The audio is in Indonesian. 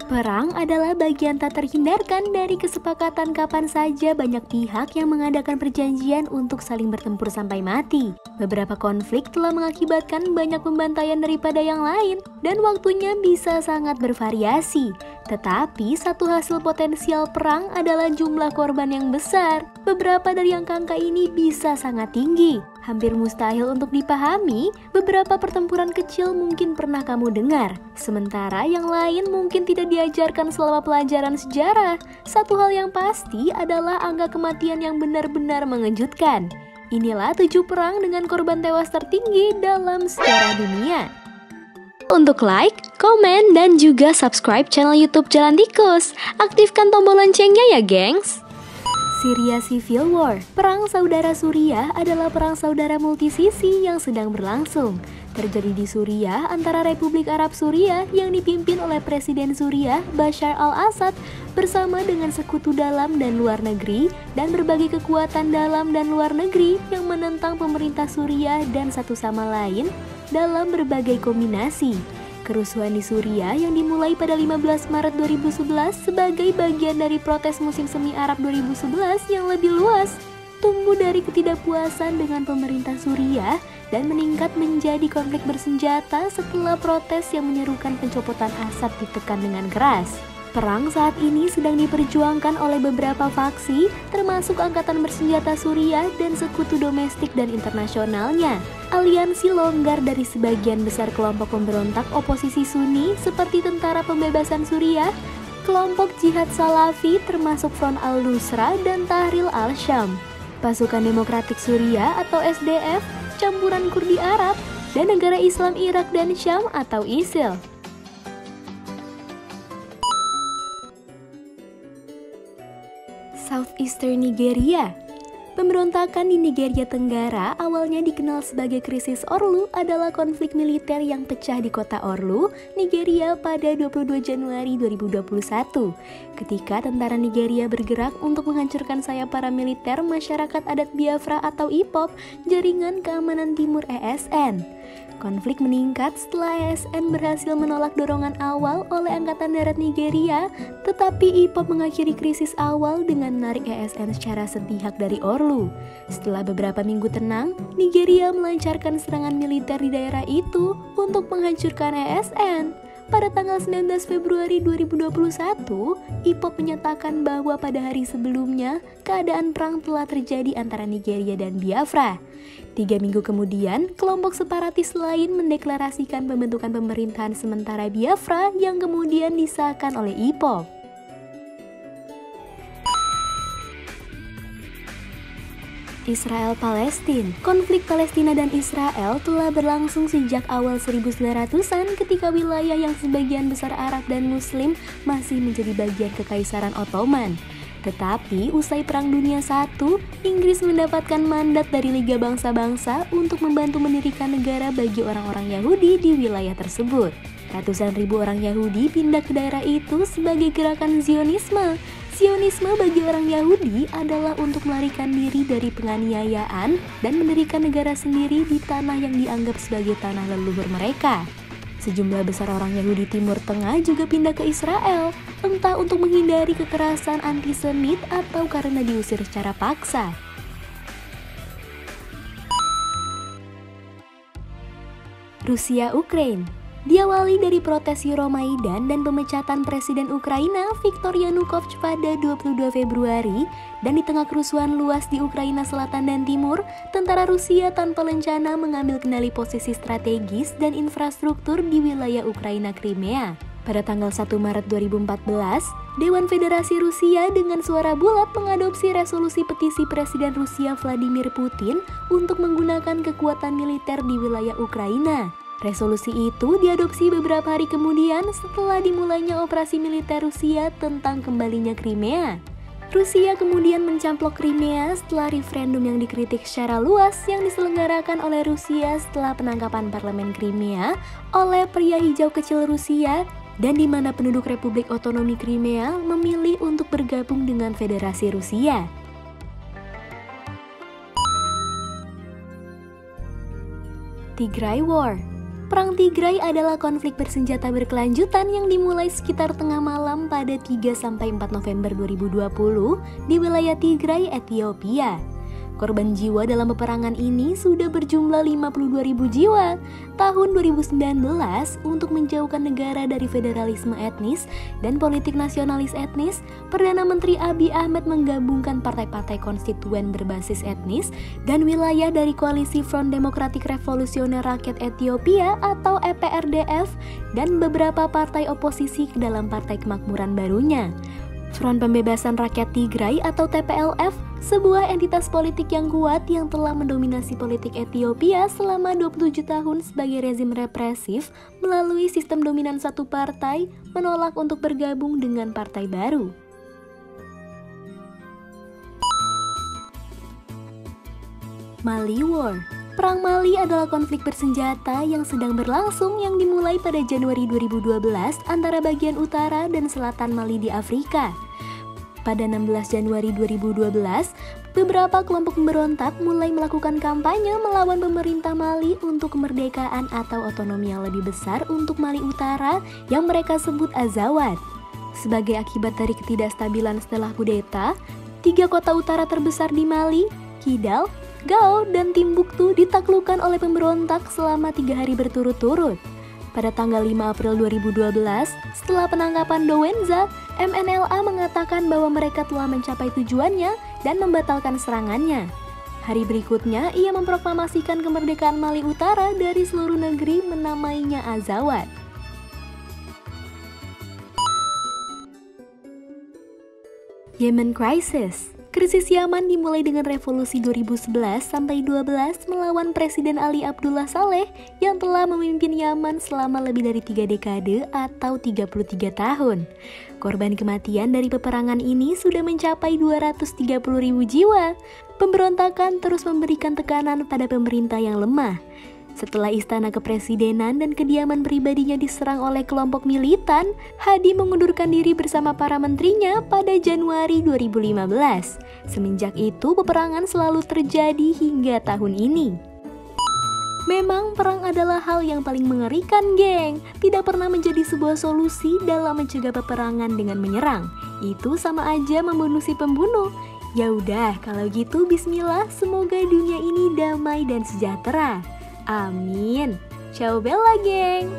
Perang adalah bagian tak terhindarkan dari kesepakatan kapan saja banyak pihak yang mengadakan perjanjian untuk saling bertempur sampai mati. Beberapa konflik telah mengakibatkan banyak pembantaian daripada yang lain, dan waktunya bisa sangat bervariasi. Tetapi satu hasil potensial perang adalah jumlah korban yang besar. Beberapa dari angka-angka ini bisa sangat tinggi. Hampir mustahil untuk dipahami, beberapa pertempuran kecil mungkin pernah kamu dengar. Sementara yang lain mungkin tidak diajarkan selama pelajaran sejarah. Satu hal yang pasti adalah angka kematian yang benar-benar mengejutkan. Inilah 7 perang dengan korban tewas tertinggi dalam sejarah dunia. Untuk like, komen, dan juga subscribe channel YouTube Jalan Tikus. Aktifkan tombol loncengnya ya, gengs! Syria Civil War. Perang Saudara Suriah adalah perang saudara multisisi yang sedang berlangsung. Terjadi di Suriah antara Republik Arab Suriah yang dipimpin oleh Presiden Suriah Bashar al-Assad bersama dengan sekutu dalam dan luar negeri dan berbagai kekuatan dalam dan luar negeri yang menentang pemerintah Suriah dan satu sama lain dalam berbagai kombinasi. Kerusuhan di Suriah yang dimulai pada 15 Maret 2011 sebagai bagian dari protes musim semi Arab 2011 yang lebih luas, tumbuh dari ketidakpuasan dengan pemerintah Suriah dan meningkat menjadi konflik bersenjata setelah protes yang menyerukan pencopotan Assad ditekan dengan keras. Perang saat ini sedang diperjuangkan oleh beberapa faksi, termasuk Angkatan Bersenjata Suriah dan sekutu domestik dan internasionalnya. Aliansi longgar dari sebagian besar kelompok pemberontak oposisi Sunni seperti Tentara Pembebasan Suriah, kelompok Jihad Salafi termasuk Front al-Nusra dan Tahrir al-Syam, Pasukan Demokratik Suriah atau SDF, campuran Kurdi Arab, dan Negara Islam Irak dan Syam atau ISIL. Southeastern Nigeria. Pemberontakan di Nigeria Tenggara awalnya dikenal sebagai krisis Orlu adalah konflik militer yang pecah di kota Orlu, Nigeria pada 22 Januari 2021 ketika tentara Nigeria bergerak untuk menghancurkan sayap paramiliter masyarakat adat Biafra atau IPOB, Jaringan Keamanan Timur ESN. Konflik meningkat setelah ESN berhasil menolak dorongan awal oleh Angkatan Darat Nigeria, tetapi IPOB mengakhiri krisis awal dengan menarik ESN secara sepihak dari Orlu. Setelah beberapa minggu tenang, Nigeria melancarkan serangan militer di daerah itu untuk menghancurkan ESN. Pada tanggal 19 Februari 2021, IPOB menyatakan bahwa pada hari sebelumnya, keadaan perang telah terjadi antara Nigeria dan Biafra. 3 minggu kemudian, kelompok separatis lain mendeklarasikan pembentukan pemerintahan sementara Biafra yang kemudian disahkan oleh IPOB. Israel-Palestina. Konflik Palestina dan Israel telah berlangsung sejak awal 1900-an ketika wilayah yang sebagian besar Arab dan Muslim masih menjadi bagian Kekaisaran Ottoman. Tetapi usai Perang Dunia I, Inggris mendapatkan mandat dari Liga Bangsa-Bangsa untuk membantu mendirikan negara bagi orang-orang Yahudi di wilayah tersebut. Ratusan ribu orang Yahudi pindah ke daerah itu sebagai gerakan Zionisme. Zionisme bagi orang Yahudi adalah untuk melarikan diri dari penganiayaan dan mendirikan negara sendiri di tanah yang dianggap sebagai tanah leluhur mereka. Sejumlah besar orang Yahudi Timur Tengah juga pindah ke Israel, entah untuk menghindari kekerasan antisemit atau karena diusir secara paksa. Rusia-Ukraina. Diawali dari protes Euromaidan dan pemecatan Presiden Ukraina Viktor Yanukovych pada 22 Februari dan di tengah kerusuhan luas di Ukraina Selatan dan Timur, tentara Rusia tanpa rencana mengambil kendali posisi strategis dan infrastruktur di wilayah Ukraina Crimea. Pada tanggal 1 Maret 2014, Dewan Federasi Rusia dengan suara bulat mengadopsi resolusi petisi Presiden Rusia Vladimir Putin untuk menggunakan kekuatan militer di wilayah Ukraina. Resolusi itu diadopsi beberapa hari kemudian setelah dimulainya operasi militer Rusia tentang kembalinya Crimea. Rusia kemudian mencamplok Crimea setelah referendum yang dikritik secara luas yang diselenggarakan oleh Rusia setelah penangkapan parlemen Crimea oleh pria hijau kecil Rusia dan di mana penduduk Republik Otonomi Crimea memilih untuk bergabung dengan Federasi Rusia. Tigray War. Perang Tigray adalah konflik bersenjata berkelanjutan yang dimulai sekitar tengah malam pada 3-4 November 2020 di wilayah Tigray, Ethiopia. Korban jiwa dalam peperangan ini sudah berjumlah 52.000 jiwa. Tahun 2019, untuk menjauhkan negara dari federalisme etnis dan politik nasionalis etnis, Perdana Menteri Abiy Ahmed menggabungkan partai-partai konstituen berbasis etnis dan wilayah dari koalisi Front Democratic Revolutionary Rakyat Ethiopia atau EPRDF dan beberapa partai oposisi ke dalam Partai Kemakmuran barunya. Front Pembebasan Rakyat Tigray atau TPLF, sebuah entitas politik yang kuat yang telah mendominasi politik Ethiopia selama 27 tahun sebagai rezim represif melalui sistem dominan satu partai, menolak untuk bergabung dengan partai baru. Mali War. Perang Mali adalah konflik bersenjata yang sedang berlangsung yang dimulai pada Januari 2012 antara bagian utara dan selatan Mali di Afrika. Pada 16 Januari 2012, beberapa kelompok pemberontak mulai melakukan kampanye melawan pemerintah Mali untuk kemerdekaan atau otonomi yang lebih besar untuk Mali Utara yang mereka sebut Azawad. Sebagai akibat dari ketidakstabilan setelah kudeta, 3 kota utara terbesar di Mali, Kidal, Gao, dan Timbuktu ditaklukkan oleh pemberontak selama 3 hari berturut-turut. Pada tanggal 5 April 2012, setelah penangkapan Douentza, MNLA mengatakan bahwa mereka telah mencapai tujuannya dan membatalkan serangannya. Hari berikutnya, ia memproklamasikan kemerdekaan Mali Utara dari seluruh negeri menamainya Azawad. Yemen Crisis. Krisis Yaman dimulai dengan revolusi 2011-12 melawan Presiden Ali Abdullah Saleh yang telah memimpin Yaman selama lebih dari 3 dekade atau 33 tahun. Korban kematian dari peperangan ini sudah mencapai 230.000 jiwa. Pemberontakan terus memberikan tekanan pada pemerintah yang lemah. Setelah istana kepresidenan dan kediaman pribadinya diserang oleh kelompok militan, Hadi mengundurkan diri bersama para menterinya pada Januari 2015. Semenjak itu, peperangan selalu terjadi hingga tahun ini. Memang perang adalah hal yang paling mengerikan, geng. Tidak pernah menjadi sebuah solusi dalam mencegah peperangan dengan menyerang. Itu sama aja membunuh si pembunuh. Ya udah, kalau gitu bismillah, semoga dunia ini damai dan sejahtera. Amin. Ciao Bella, geng.